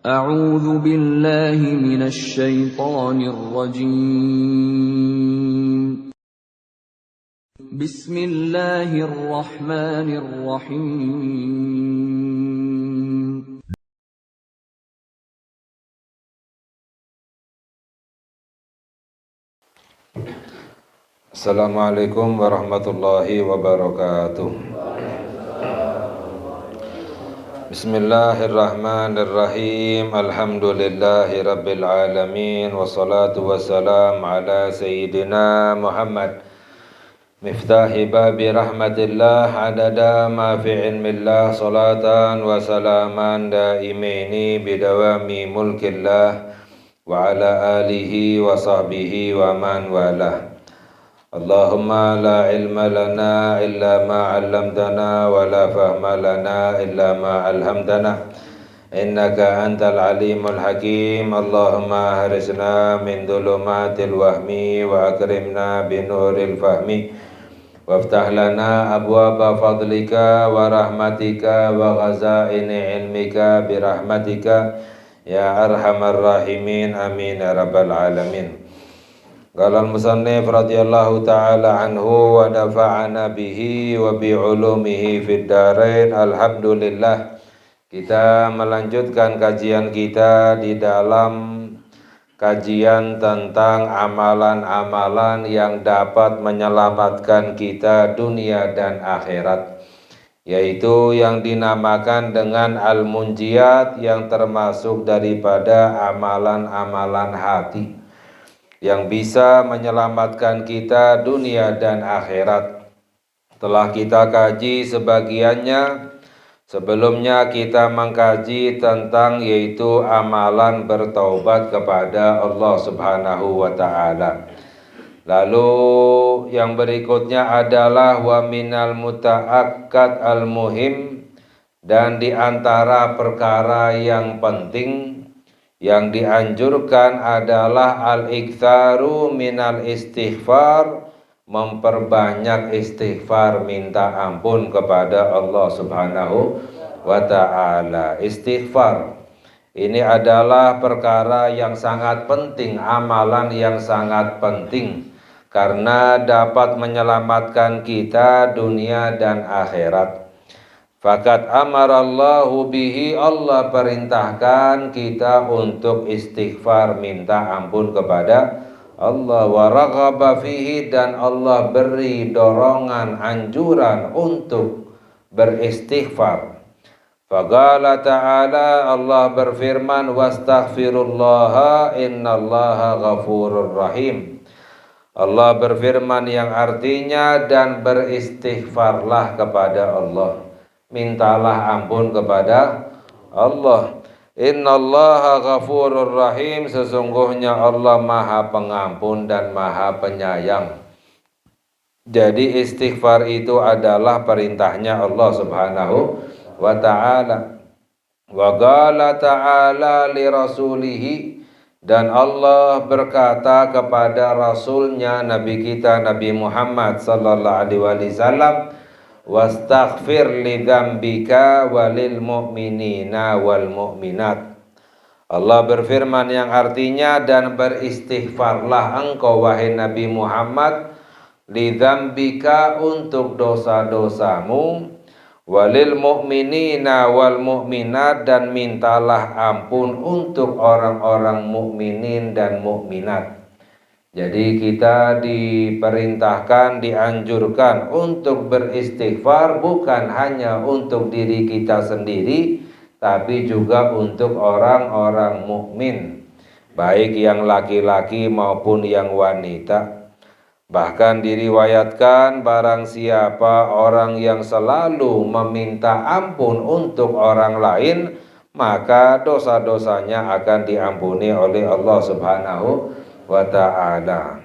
أعوذ بالله من الشيطان الرجيم. بسم الله الرحمن الرحيم. Assalamualaikum warahmatullahi wabarakatuh. Bismillahirrahmanirrahim. Alhamdulillahi rabbil alamin. Wassalatu wassalam ala sayyidina Muhammad miftahi babi rahmatillah adada ma fi ilmillah. Salatan wa salaman daimaini bidawami mulkillah wa ala alihi wa sahbihi wa man walah. Allahumma la ilma lana illa ma 'allamtana wa la fahma lana illa ma 'allamtana innaka antal alimul hakim. Allahumma harisna min dhulumatil wahmi wa akrimna binuril fahmi waftah lana abwaba fadlika wa rahmatika wa ghazaini ilmika birahmatika ya arhamar rahimin amin ya rabbal alamin. Qala al-musannif radhiyallahu ta'ala anhu wa nafa'ana bihi wa bi'ulumihi fid dharain. Alhamdulillah, kita melanjutkan kajian kita di dalam kajian tentang amalan-amalan yang dapat menyelamatkan kita dunia dan akhirat, yaitu yang dinamakan dengan al-munjiyat, yang termasuk daripada amalan-amalan hati yang bisa menyelamatkan kita dunia dan akhirat. Telah kita kaji sebagiannya. Sebelumnya kita mengkaji tentang yaitu amalan bertaubat kepada Allah Subhanahu wa ta'ala. Lalu yang berikutnya adalah wa minal muta'akkad al-muhim, dan di antara perkara yang penting yang dianjurkan adalah al-iktsaru minal istighfar, memperbanyak istighfar, minta ampun kepada Allah Subhanahu wa ta'ala. Istighfar ini adalah perkara yang sangat penting, amalan yang sangat penting, karena dapat menyelamatkan kita dunia dan akhirat. Fakat amarallahu bihi, Allah perintahkan kita untuk istighfar, minta ampun kepada Allah. Wa raghaba fihi, dan Allah beri dorongan, anjuran untuk beristighfar. Faqala ta'ala, Allah berfirman, wastaghfirullaha innallaha ghafurur rahim. Allah berfirman yang artinya, dan beristighfarlah kepada Allah, mintalah ampun kepada Allah. Innallaha ghafurur rahim, sesungguhnya Allah maha pengampun dan maha penyayang. Jadi istighfar itu adalah perintahnya Allah Subhanahu wa ta'ala. Wa qala ta'ala li rasulihi, dan Allah berkata kepada Rasulnya, Nabi kita Nabi Muhammad sallallahu alaihi wasallam, wastaghfir li dzambika walil mu'minina wal mu'minat. Allah berfirman yang artinya, dan beristighfarlah engkau wahai Nabi Muhammad, li dzambika, untuk dosa-dosamu, walil mu'minina wal mu'minat, dan mintalah ampun untuk orang-orang mukminin dan mukminat. Jadi kita diperintahkan, dianjurkan untuk beristighfar, bukan hanya untuk diri kita sendiri, tapi juga untuk orang-orang mukmin, baik yang laki-laki maupun yang wanita. Bahkan diriwayatkan, barang siapa orang yang selalu meminta ampun untuk orang lain, maka dosa-dosanya akan diampuni oleh Allah Subhanahu wa ta'ala.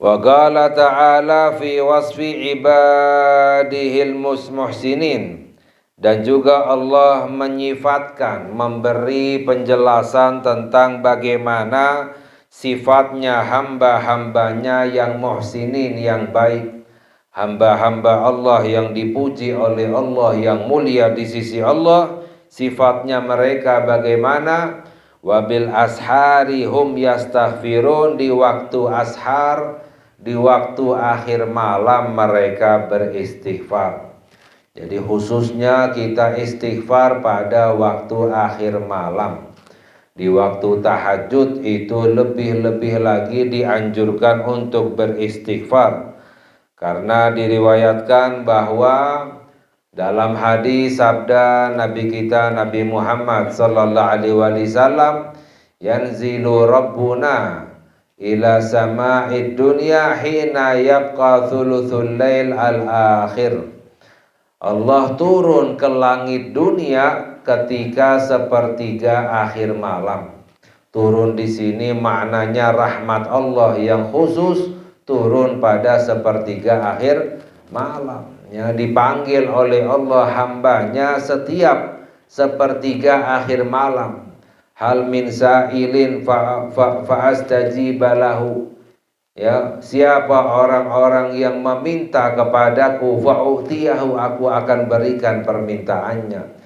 Wa qala ta'ala fi wasfi ibadihil muhsinin, dan juga Allah menyifatkan, memberi penjelasan tentang bagaimana sifatnya hamba-hambanya yang muhsinin, yang baik, hamba-hamba Allah yang dipuji oleh Allah, yang mulia di sisi Allah, sifatnya mereka bagaimana? Wabil ashari hum yastaghfirun, di waktu ashar, di waktu akhir malam mereka beristighfar. Jadi khususnya kita istighfar pada waktu akhir malam. Di waktu tahajud itu lebih-lebih lagi dianjurkan untuk beristighfar. Karena diriwayatkan bahwa dalam hadis sabda Nabi kita Nabi Muhammad sallallahu alaihi wasallam, yanzilu rabbuna ila sama'id dunya hina yabqa thuluthul lail al-akhir. Allah turun ke langit dunia ketika sepertiga akhir malam. Turun di sini maknanya rahmat Allah yang khusus turun pada sepertiga akhir malam. Ya, dipanggil oleh Allah hambanya setiap sepertiga akhir malam. Hal min sa'ilin fa'astajiba lahu. Ya, siapa orang-orang yang meminta kepadaku fa'utiyahu, aku akan berikan permintaannya.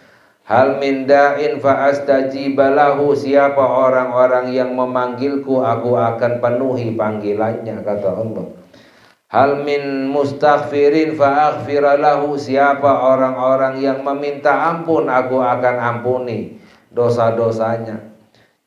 Hal min da'in fa'astajiba lahu, siapa orang-orang yang memanggilku aku akan penuhi panggilannya, kata Allah. Hal min mustaghfirin fa'aghfira lahu, siapa orang-orang yang meminta ampun aku akan ampuni dosa-dosanya.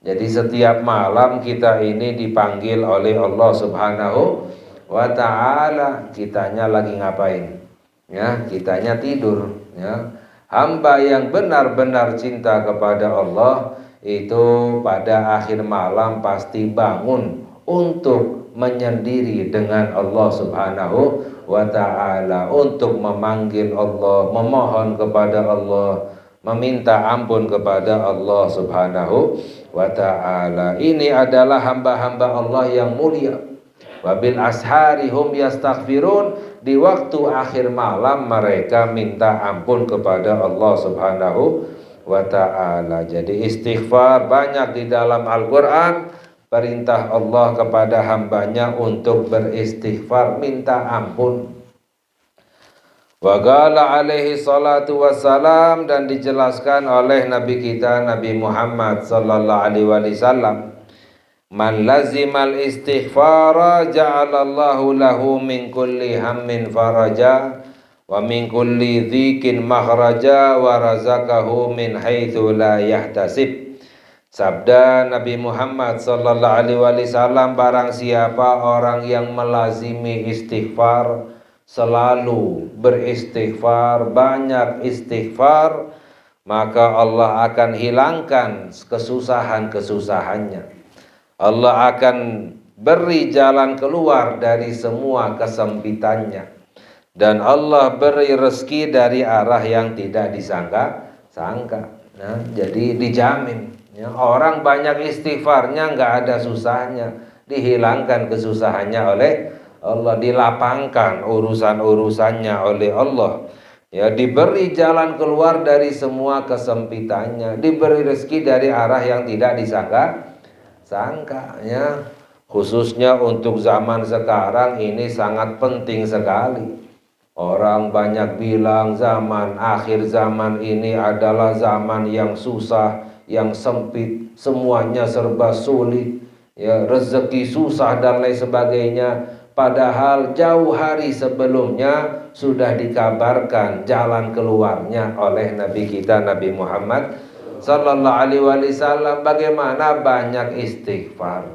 Jadi setiap malam kita ini dipanggil oleh Allah Subhanahu wa ta'ala. Kitanya lagi ngapain? Ya, kitanya tidur, ya. Hamba yang benar-benar cinta kepada Allah itu pada akhir malam pasti bangun untuk menyendiri dengan Allah Subhanahu wa ta'ala, untuk memanggil Allah, memohon kepada Allah, meminta ampun kepada Allah Subhanahu wa ta'ala. Ini adalah hamba-hamba Allah yang mulia. Wabil ashari hum yastaghfirun, di waktu akhir malam mereka minta ampun kepada Allah Subhanahu wa ta'ala. Jadi istighfar banyak di dalam Al-Quran. Perintah Allah kepada hambanya untuk beristighfar, minta ampun. Wa qala alaihi salatu wassalam, dan dijelaskan oleh Nabi kita Nabi Muhammad sallallahu alaihi wasallam, man lazimal istighfara ja'alallahu lahu min kulli hammin faraja wa min kulli dhikin makhraja wa razaqahu min haitsu la yahtasib. Sabda Nabi Muhammad sallallahu alaihi wasallam, barang siapa orang yang melazimi istighfar, selalu beristighfar, banyak istighfar, maka Allah akan hilangkan kesusahan-kesusahannya. Allah akan beri jalan keluar dari semua kesempitannya, dan Allah beri rezeki dari arah yang tidak disangka-sangka. Nah, jadi dijamin. Ya, orang banyak istighfarnya nggak ada susahnya, dihilangkan kesusahannya oleh Allah, dilapangkan urusan-urusannya oleh Allah. Ya, diberi jalan keluar dari semua kesempitannya, diberi rezeki dari arah yang tidak disangka-sangka. Ya, khususnya untuk zaman sekarang ini sangat penting sekali. Orang banyak bilang zaman akhir zaman ini adalah zaman yang susah, yang sempit, semuanya serba sulit, ya, rezeki susah dan lain sebagainya. Padahal jauh hari sebelumnya sudah dikabarkan jalan keluarnya oleh Nabi kita Nabi Muhammad sallallahu alaihi wasallam. Bagaimana banyak istighfar.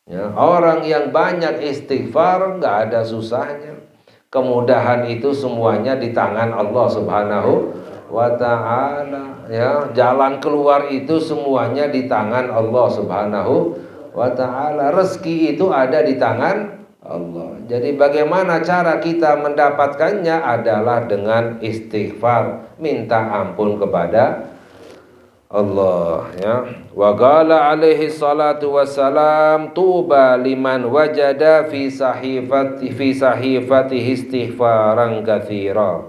Ya, orang yang banyak istighfar nggak ada susahnya. Kemudahan itu semuanya di tangan Allah Subhanahu wa ta'ala. Ya, jalan keluar itu semuanya di tangan Allah Subhanahu wa ta'ala. Rezeki itu ada di tangan Allah. Jadi bagaimana cara kita mendapatkannya adalah dengan istighfar, minta ampun kepada Allah, ya. Wa qala alaihi salatu wassalam, tuba liman wajada fi sahifatihi istighfaran katsira.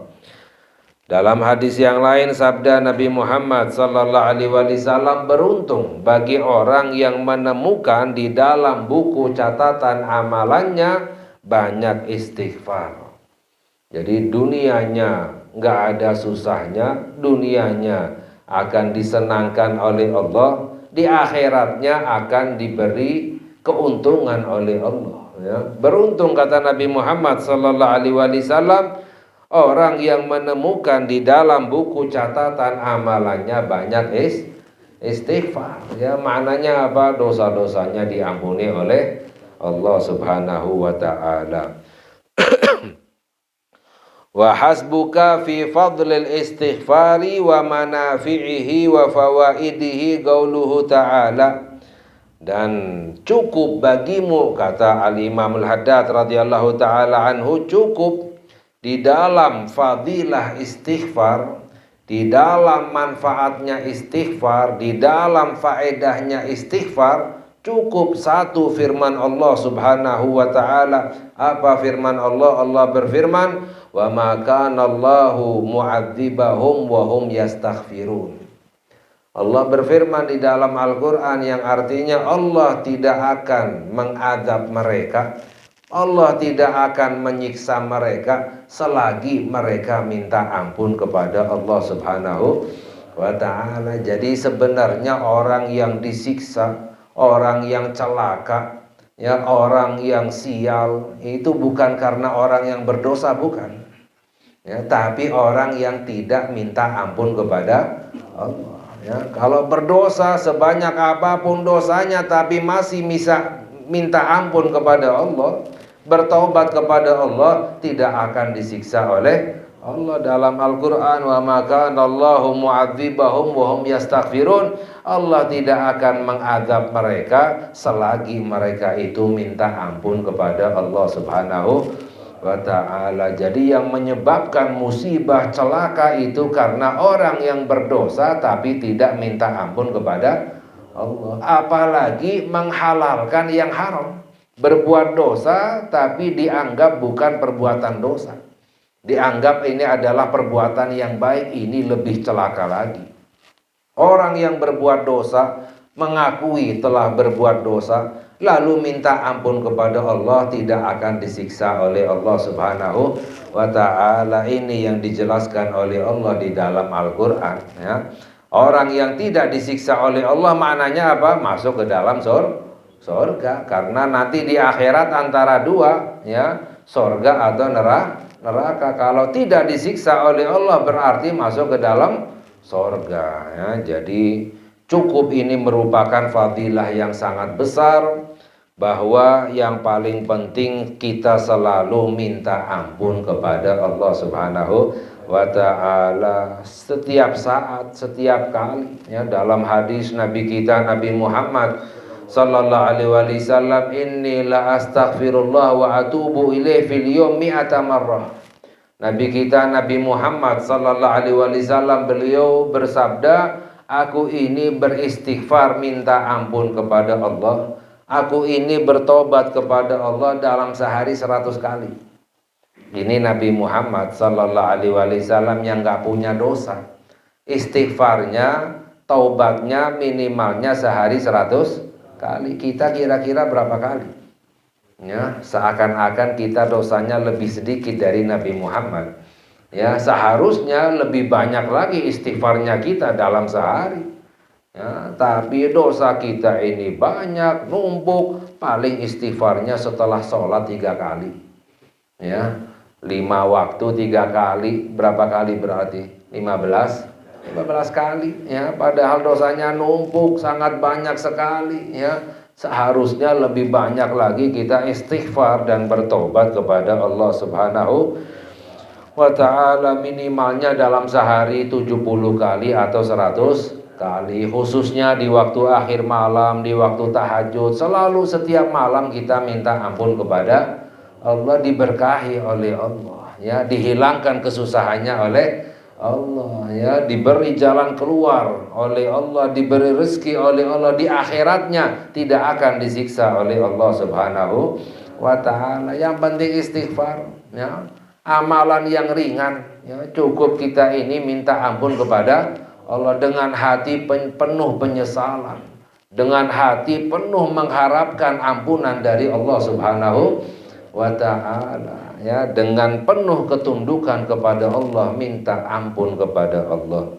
Dalam hadis yang lain sabda Nabi Muhammad sallallahu alaihi wasallam, beruntung bagi orang yang menemukan di dalam buku catatan amalannya banyak istighfar. Jadi dunianya nggak ada susahnya, dunianya akan disenangkan oleh Allah, di akhiratnya akan diberi keuntungan oleh Allah, ya. Beruntung kata Nabi Muhammad sallallahu alaihi wasallam orang yang menemukan di dalam buku catatan amalannya banyak istighfar, ya. Maknanya apa? Dosa-dosanya diampuni oleh Allah Subhanahu wa taala. Wa hasbuka fi fadlil istighfari wa manafi'ihi wa fawaidihi qauluhu ta'ala. Dan cukup bagimu, kata Al-Imam Al-Haddad radhiyallahu ta'ala anhu, cukup di dalam fadilah istighfar, di dalam manfaatnya istighfar, di dalam faedahnya istighfar, cukup satu firman Allah Subhanahu wa taala. Apa firman Allah? Allah berfirman, "Wa ma kana Allahu mu'adzibahum wa hum yastaghfirun." Allah berfirman di dalam Al-Qur'an yang artinya Allah tidak akan mengadab mereka, Allah tidak akan menyiksa mereka selagi mereka minta ampun kepada Allah Subhanahu wa taala. Jadi sebenarnya orang yang disiksa, orang yang celaka, ya, orang yang sial itu bukan karena orang yang berdosa, bukan, ya, tapi orang yang tidak minta ampun kepada Allah, ya. Kalau berdosa sebanyak apapun dosanya tapi masih bisa minta ampun kepada Allah, bertaubat kepada Allah, tidak akan disiksa oleh Allah. Dalam Al-Quran, wa ma kana Allahu mu'adzibahum wa hum yastaghfirun, Allah tidak akan mengadab mereka selagi mereka itu minta ampun kepada Allah Subhanahu wa ta'ala. Jadi yang menyebabkan musibah celaka itu karena orang yang berdosa tapi tidak minta ampun kepada Allah. Apalagi menghalalkan yang haram, berbuat dosa tapi dianggap bukan perbuatan dosa, dianggap ini adalah perbuatan yang baik. Ini lebih celaka lagi. Orang yang berbuat dosa, mengakui telah berbuat dosa, lalu minta ampun kepada Allah, tidak akan disiksa oleh Allah Subhanahu wa ta'ala. Ini yang dijelaskan oleh Allah di dalam Al-Quran, ya. Orang yang tidak disiksa oleh Allah maknanya apa? Masuk ke dalam surga. Karena nanti di akhirat antara dua, ya, surga atau neraka. Kalau tidak disiksa oleh Allah berarti masuk ke dalam surga, ya. Jadi cukup ini merupakan fadilah yang sangat besar, bahwa yang paling penting kita selalu minta ampun kepada Allah Subhanahu wa ta'ala setiap saat, setiap kali, ya. Dalam hadis Nabi kita Nabi Muhammad sallallahu alaihi wasallam, inni la astaghfirullah wa atubu ilaih fil yawm mi'ata marrah. Nabi kita Nabi Muhammad sallallahu alaihi wasallam, beliau bersabda, aku ini beristighfar minta ampun kepada Allah, aku ini bertobat kepada Allah dalam sehari 100 kali. Ini Nabi Muhammad sallallahu alaihi wasallam yang gak punya dosa. Istighfarnya, taubatnya minimalnya sehari 100 kali. Kita kira-kira berapa kali? Ya, seakan-akan kita dosanya lebih sedikit dari Nabi Muhammad. Ya, seharusnya lebih banyak lagi istighfarnya kita dalam sehari. Ya, tapi dosa kita ini banyak, numpuk. Paling istighfarnya setelah sholat 3 kali. Ya, 5 waktu 3 kali, berapa kali berarti? 15 kali, ya. Padahal dosanya numpuk, sangat banyak sekali, ya. Seharusnya lebih banyak lagi kita istighfar dan bertobat kepada Allah Subhanahu wa ta'ala, minimalnya dalam sehari 70 kali atau 100 kali, khususnya di waktu akhir malam, di waktu tahajud. Selalu setiap malam kita minta ampun kepada Allah, diberkahi oleh Allah, ya, dihilangkan kesusahannya oleh Allah, ya, diberi jalan keluar oleh Allah, diberi rezeki oleh Allah, di akhiratnya tidak akan disiksa oleh Allah Subhanahu wa ta'ala. Yang penting istighfar, ya. Amalan yang ringan, ya, cukup kita ini minta ampun kepada Allah dengan hati penuh penyesalan, dengan hati penuh mengharapkan ampunan dari Allah Subhanahu wa ta'ala, ya, dengan penuh ketundukan kepada Allah, minta ampun kepada Allah.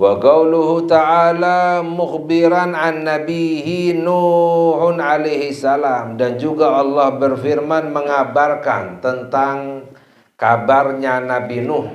Wa qauluhu ta'ala mukhbiran an nabihi Nuhun alaihi salam, dan juga Allah berfirman mengabarkan tentang kabarnya Nabi Nuh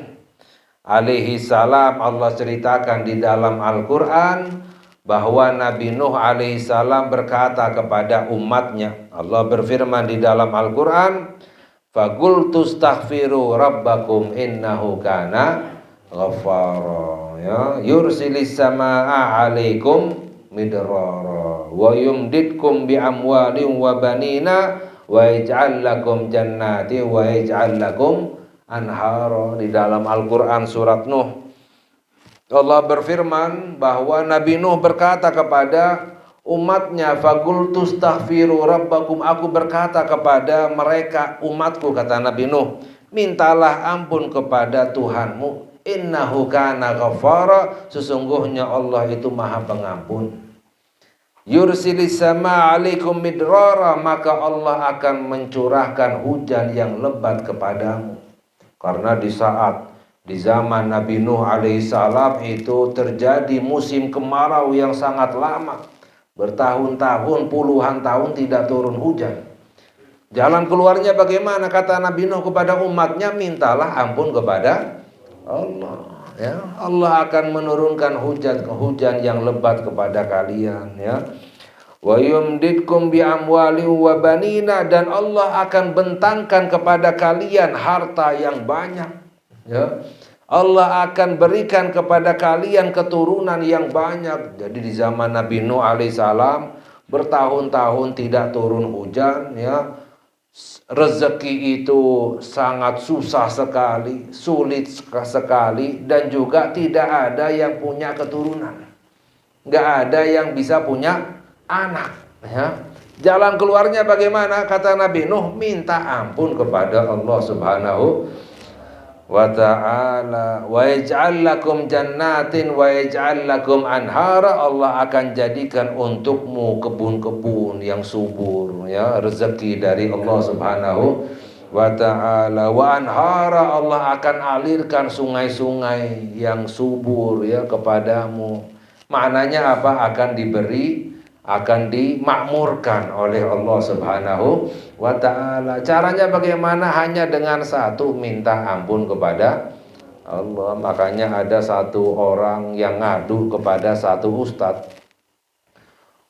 alaihi salam. Allah ceritakan di dalam Al-Qur'an bahwa Nabi Nuh alaihi salam berkata kepada umatnya. Allah berfirman di dalam Al-Qur'an, "Faqultu astaghfiru rabbakum innahu kana ghaffara." Ya, yursilis samaa 'alaikum midrara wa yumditkum bi amwalin wa banina wa yaj'al lakum jannati wa yaj'al lakum anhara. Di dalam Al-Qur'an surat Nuh, Allah berfirman bahwa Nabi Nuh berkata kepada umatnya, "Faqultu astaghfiru rabbakum." Aku berkata kepada mereka, umatku, kata Nabi Nuh, mintalah ampun kepada Tuhanmu. Innahu kana ghaffara, sesungguhnya Allah itu Maha Pengampun. Yursilis sama 'alaikum midrara, maka Allah akan mencurahkan hujan yang lebat kepadamu. Karena di zaman Nabi Nuh alaihissalam itu terjadi musim kemarau yang sangat lama, bertahun-tahun, puluhan tahun tidak turun hujan. Jalan keluarnya bagaimana? Kata Nabi Nuh kepada umatnya, mintalah ampun kepada Allah. Ya, Allah akan menurunkan hujan yang lebat kepada kalian. Ya, wa yumditkum bi amwali wa banina, dan Allah akan bentangkan kepada kalian harta yang banyak. Ya, Allah akan berikan kepada kalian keturunan yang banyak. Jadi di zaman Nabi Nuh alaihissalam bertahun-tahun tidak turun hujan. Ya, rezeki itu sangat susah sekali, sulit sekali, dan juga tidak ada yang punya keturunan, nggak ada yang bisa punya anak. Ya, jalan keluarnya bagaimana? Kata Nabi Nuh, minta ampun kepada Allah Subhanahu wa ta'ala. Wa yaj'al lakum jannatin wa yaj'al lakum anhara, Allah akan jadikan untukmu kebun-kebun yang subur. Ya, rezeki dari Allah Subhanahu wa ta'ala. Wa anhara, Allah akan alirkan sungai-sungai yang subur ya kepadamu. Maknanya apa? Akan diberi, akan dimakmurkan oleh Allah Subhanahu wa ta'ala. Caranya bagaimana? Hanya dengan satu, minta ampun kepada Allah. Makanya ada satu orang yang ngadu kepada satu ustadz,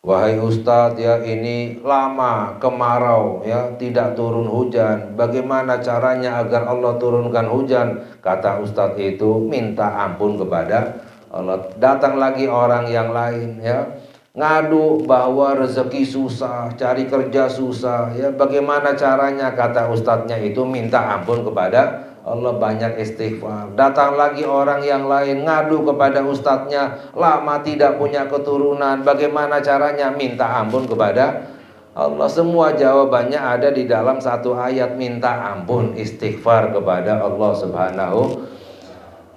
"Wahai ustadz, ya ini lama kemarau, ya tidak turun hujan. Bagaimana caranya agar Allah turunkan hujan?" Kata ustadz itu, minta ampun kepada Allah. Datang lagi orang yang lain, ya ngadu bahwa rezeki susah, cari kerja susah, ya bagaimana caranya? Kata ustadznya itu, minta ampun kepada Allah, banyak istighfar. Datang lagi orang yang lain ngadu kepada ustadznya, lama tidak punya keturunan, bagaimana caranya? Minta ampun kepada Allah. Semua jawabannya ada di dalam satu ayat, minta ampun, istighfar kepada Allah Subhanahu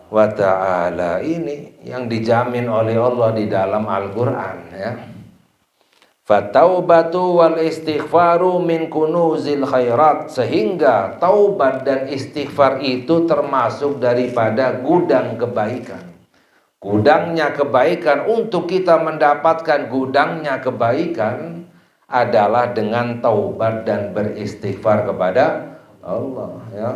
wa ta'ala. Ini yang dijamin oleh Allah di dalam Al-Quran. Ya, fataubatu wal istighfaru min kunuzil khairat, sehingga taubat dan istighfar itu termasuk daripada gudang kebaikan. Gudangnya kebaikan, untuk kita mendapatkan gudangnya kebaikan adalah dengan taubat dan beristighfar kepada Allah. Ya,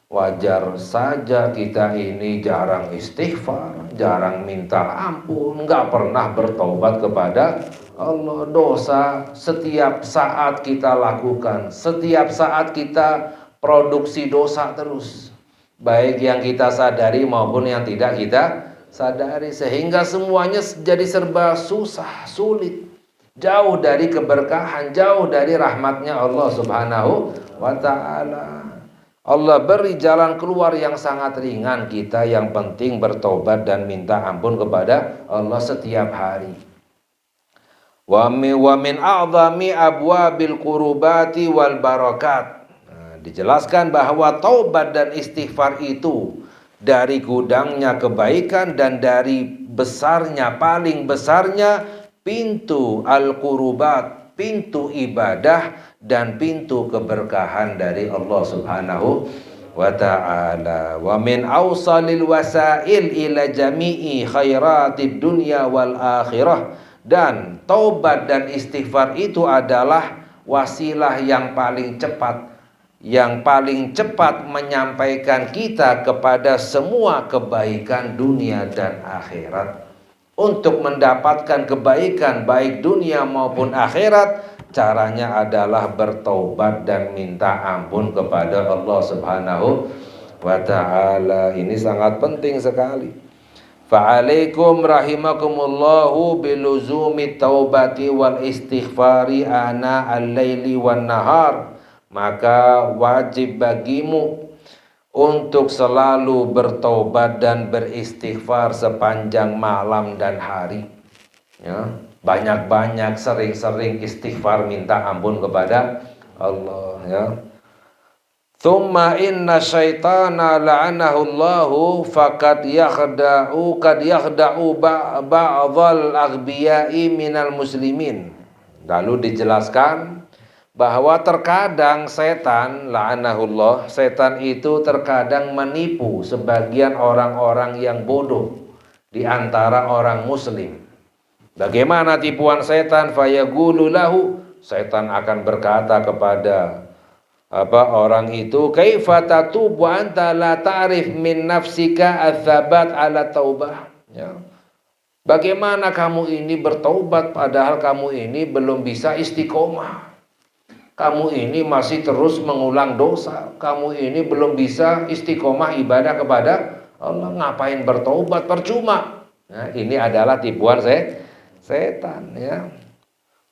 wajar saja kita ini jarang istighfar, jarang minta ampun, nggak pernah bertobat kepada Allah. Dosa setiap saat kita lakukan, setiap saat kita produksi dosa terus, baik yang kita sadari maupun yang tidak kita sadari, sehingga semuanya jadi serba susah, sulit, jauh dari keberkahan, jauh dari rahmatnya Allah Subhanahu wa ta'ala. Allah beri jalan keluar yang sangat ringan, kita yang penting bertobat dan minta ampun kepada Allah setiap hari. Wa min a'zami abwabil qurubati wal barakat. Dijelaskan bahwa taubat dan istighfar itu dari gudangnya kebaikan dan dari besarnya, paling besarnya pintu al-qurubat, pintu ibadah dan pintu keberkahan dari Allah Subhanahu wa ta'ala. Wa min awsalil wasail ila jami'i khairatid dunya wal akhirah. Dan taubat dan istighfar itu adalah wasilah yang paling cepat menyampaikan kita kepada semua kebaikan dunia dan akhirat. Untuk mendapatkan kebaikan baik dunia maupun akhirat, caranya adalah bertaubat dan minta ampun kepada Allah Subhanahu wa ta'ala. Ini sangat penting sekali. Fa'alaikum rahimakumullahu biluzumi taubati wal istighfari ana al-laili wan nahar. Maka wajib bagimu untuk selalu bertaubat dan beristighfar sepanjang malam dan hari. Ya, banyak-banyak, sering-sering istighfar, minta ampun kepada Allah. Ya. Thumma inna syaitana la'anahullahu faqad yakhda'u ba'dhal aghbiya'i minal muslimin. Lalu dijelaskan bahwa terkadang setan, la'anahullah, setan itu terkadang menipu sebagian orang-orang yang bodoh di antara orang muslim. Bagaimana tipuan setan? Fayaqulu lahu, setan akan berkata kepada orang itu, kaifa tatubu anta la ta'rif min nafsika atsabat ala taubah. Ya. Bagaimana kamu ini bertaubat padahal kamu ini belum bisa istiqomah. Kamu ini masih terus mengulang dosa. Kamu ini belum bisa istiqomah ibadah kepada Allah. Ngapain bertobat? Percuma. Nah, ini adalah tipuan setan. Ya.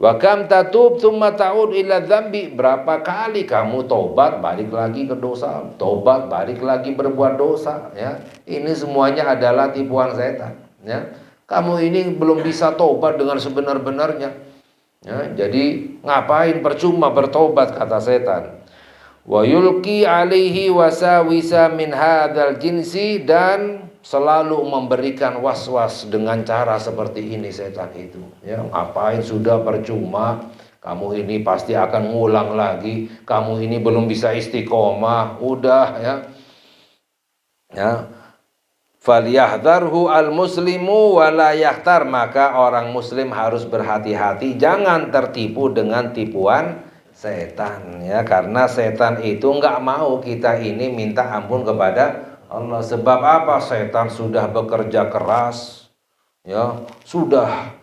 Wa kam tatub tsumma ta'ud ila dzambi. Berapa kali kamu tobat balik lagi ke dosa, tobat balik lagi berbuat dosa. Ya. Ini semuanya adalah tipuan setan. Ya. Kamu ini belum bisa tobat dengan sebenar-benarnya. Ya, jadi ngapain percuma bertobat, kata setan. Wa yulqi alaihi wasawisa min hadzal jinsi, dan selalu memberikan was-was dengan cara seperti ini setan itu. Ya, ngapain sudah percuma, kamu ini pasti akan ngulang lagi, kamu ini belum bisa istiqomah, udah ya. Ya. Falyahdharhu al-muslimu wala yakhtar, maka orang muslim harus berhati-hati, jangan tertipu dengan tipuan setan ya, karena setan itu enggak mau kita ini minta ampun kepada Allah. Sebab apa? Setan sudah bekerja keras ya, sudah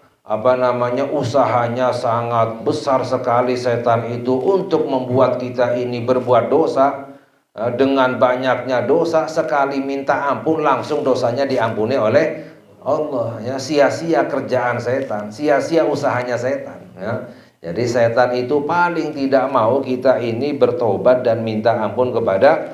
usahanya sangat besar sekali setan itu untuk membuat kita ini berbuat dosa. Dengan banyaknya dosa, sekali minta ampun langsung dosanya diampuni oleh Allah ya. Sia-sia kerjaan setan, sia-sia usahanya setan ya. Jadi setan itu paling tidak mau kita ini bertobat dan minta ampun kepada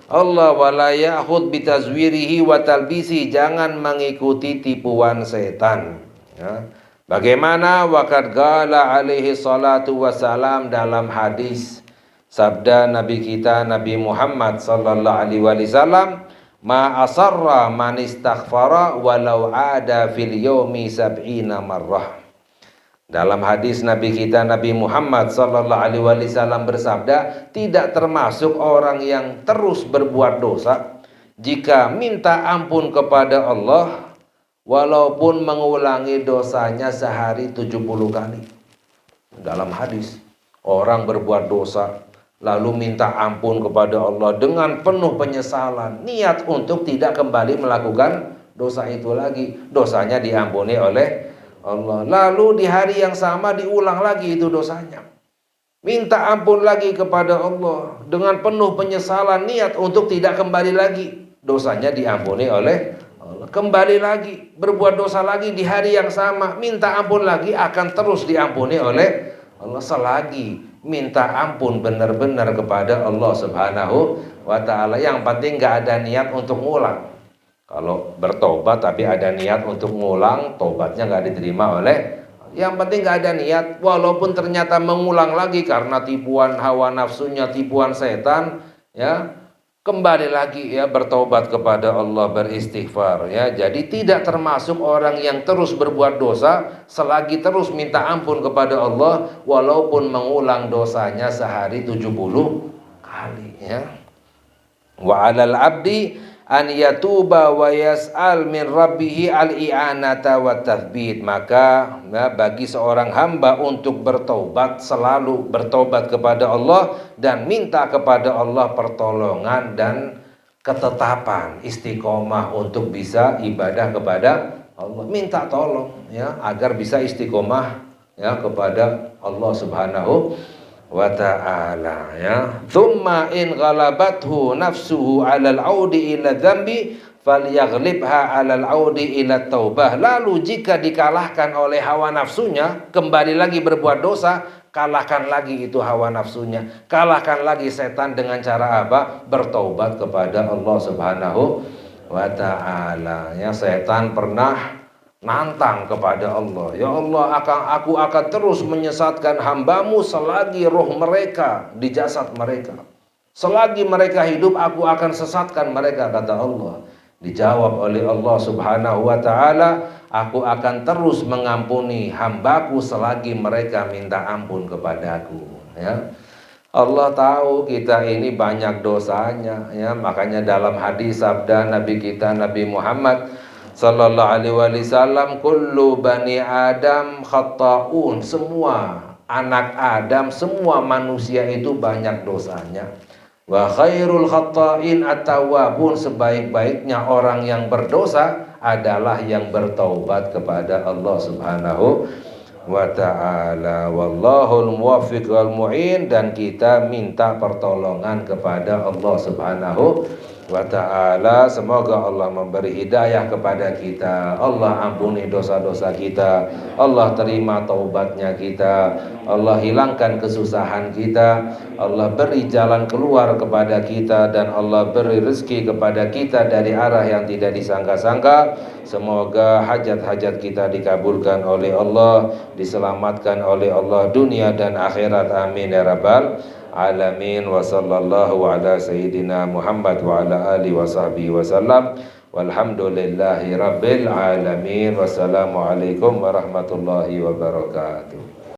Allah. Wala ya'khud bitazwirihi wa talbisi, jangan mengikuti tipuan setan ya. Bagaimana? Waqad qala alaihi salatu wassalam, dalam hadis sabda Nabi kita Nabi Muhammad sallallahu alaihi wasallam, ma asarra man istaghfara walau ada fil yaumi sab'ina marrah. Dalam hadis Nabi kita Nabi Muhammad sallallahu alaihi wasallam bersabda, tidak termasuk orang yang terus berbuat dosa jika minta ampun kepada Allah walaupun mengulangi dosanya sehari 70 kali. Dalam hadis, orang berbuat dosa lalu minta ampun kepada Allah dengan penuh penyesalan, niat untuk tidak kembali melakukan dosa itu lagi, dosanya diampuni oleh Allah. Lalu di hari yang sama diulang lagi itu dosanya, minta ampun lagi kepada Allah dengan penuh penyesalan, niat untuk tidak kembali lagi, dosanya diampuni oleh Allah. Kembali lagi berbuat dosa lagi di hari yang sama, minta ampun lagi, akan terus diampuni oleh Allah selagi minta ampun benar-benar kepada Allah Subhanahu wa ta'ala. Yang penting gak ada niat untuk ngulang. Kalau bertobat tapi ada niat untuk ngulang, tobatnya gak diterima oleh. Yang penting gak ada niat, walaupun ternyata mengulang lagi karena tipuan hawa nafsunya, tipuan setan ya, kembali lagi ya, bertobat kepada Allah, beristighfar ya. Jadi tidak termasuk orang yang terus berbuat dosa selagi terus minta ampun kepada Allah walaupun mengulang dosanya sehari 70 kali ya. Wa 'alal 'abdi an yatuba wa yas'al min rabbih al-i'anata wa tathbit. Maka bagi seorang hamba untuk bertobat, selalu bertobat kepada Allah dan minta kepada Allah pertolongan dan ketetapan, istiqomah untuk bisa ibadah kepada Allah. Minta tolong ya agar bisa istiqomah ya kepada Allah Subhanahu wa ta'ala ya. Thumma in ghalabathu nafsuhu 'alal 'audi ila dzambi falyaghlibha 'alal 'audi ila taubah. Lalu jika dikalahkan oleh hawa nafsunya, kembali lagi berbuat dosa, kalahkan lagi itu hawa nafsunya, kalahkan lagi setan dengan cara apa? Bertaubat kepada Allah Subhanahu wa ta'ala ya. Setan pernah nantang kepada Allah, ya Allah, aku akan terus menyesatkan hambamu selagi roh mereka di jasad mereka, selagi mereka hidup aku akan sesatkan mereka, kata Allah. Dijawab oleh Allah Subhanahu wa ta'ala, aku akan terus mengampuni hambaku selagi mereka minta ampun kepadaku ya. Allah tahu kita ini banyak dosanya ya, makanya dalam hadis sabda Nabi kita Nabi Muhammad sallallahu alaihi wasallam, kullu bani Adam khata'un, semua anak Adam, semua manusia itu banyak dosanya. Wa khairul khata'in at-tawwabun, sebaik-baiknya orang yang berdosa adalah yang bertaubat kepada Allah Subhanahu wa ta'ala. Wallahul muwaffiq wal mu'in, dan kita minta pertolongan kepada Allah Subhanahu wa ta'ala. Semoga Allah memberi hidayah kepada kita, Allah ampuni dosa-dosa kita, Allah terima taubatnya kita, Allah hilangkan kesusahan kita, Allah beri jalan keluar kepada kita, dan Allah beri rezeki kepada kita dari arah yang tidak disangka-sangka. Semoga hajat-hajat kita dikabulkan oleh Allah, diselamatkan oleh Allah dunia dan akhirat, amin ya rabbal alamin. Wa sallallahu ala sayyidina Muhammad wa ala alihi wa sahbihi wasallam, walhamdulillahi rabbil alamin. Wassalamualaikum warahmatullahi wabarakatuh.